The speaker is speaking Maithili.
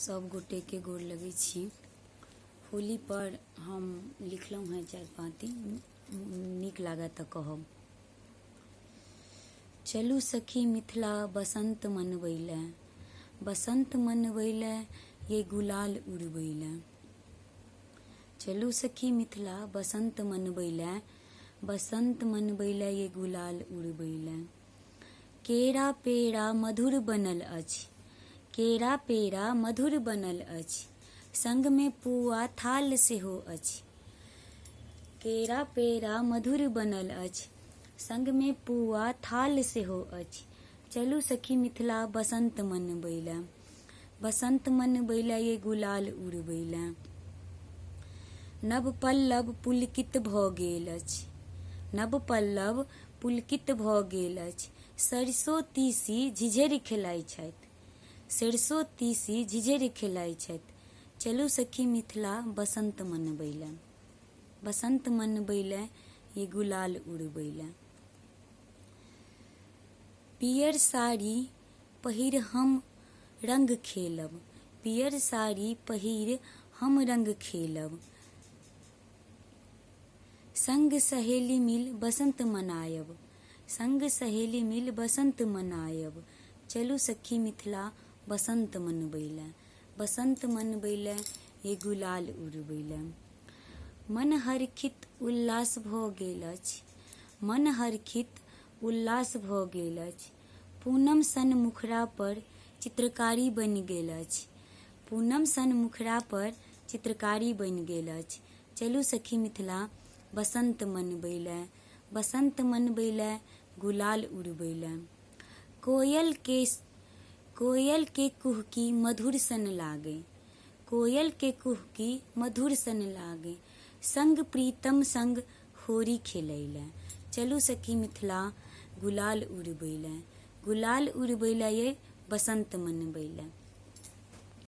सब गोटे के गोर लगै छी। होली पर हम लिखलहुँ हैं 4 पाँति, नीक लागत तऽ कहब। चलू सखी मिथिला बसंत मनबै लए, बसंत मनबै लए ये गुलाल उड़बै लए। चलू सखी मिथिला बसंत मनबै लए, बसंत मनबै लए ये गुलाल उड़बै लए। केरा पेड़ा मधुर बनल अछि, केरा पेड़ा मधुर बनल अछि, संग में पुआ थाल सेहो अछि। केरा पेड़ा मधुर बनल अछि, संग में पुआ थाल सेहो अछि। चलू सखी मिथिला बसंत मनबै लए, बसंत मनबै लए ये गुलाल उड़बै लए। नव पल्लव पुलकित भऽ गेल अछि, नव पल्लव पुलकित भऽ गेल अछि। सरिसो तीसी झिझरि खेलाइ छथि, सरिसो तीसी झिझरि खेलाइ छथि। चलू सखी मिथिला बसंत मनबै लए, बसंत मनबै लए ये गुलाल उड़बै लए। पियर साड़ी पहिर हम रंग खेलब, पियर साड़ी पहिर हम रंग खेलब। संग सहेली मिल बसंत मनायब, संग सहेली मिल बसंत मनायब। चलू सखी मिथिला बसंत मनबै लए, बसंत मनबै लए ये गुलाल उड़बै लए। मन हरखित उल्लास भऽ गेल अछि, मन हरखित उल्लास भऽ गेल अछि। पूनम सन मुखड़ा पर चित्रकारी बनि गेल अछि, पूनम सन मुखड़ा पर चित्रकारी बनि गेल अछि। चलू सखी मिथिला बसंत मनबै लए, बसंत मनबै लए गुलाल उड़बै लए। कोयल के कुहकी मधुर सन लागे, कोयल के कुहकी मधुर सन लागे। संग प्रीतम संग होरी खेलै लए। चलू सखी मिथिला गुलाल उड़बै लए, गुलाल उड़बै लए ये बसंत मनबै लए।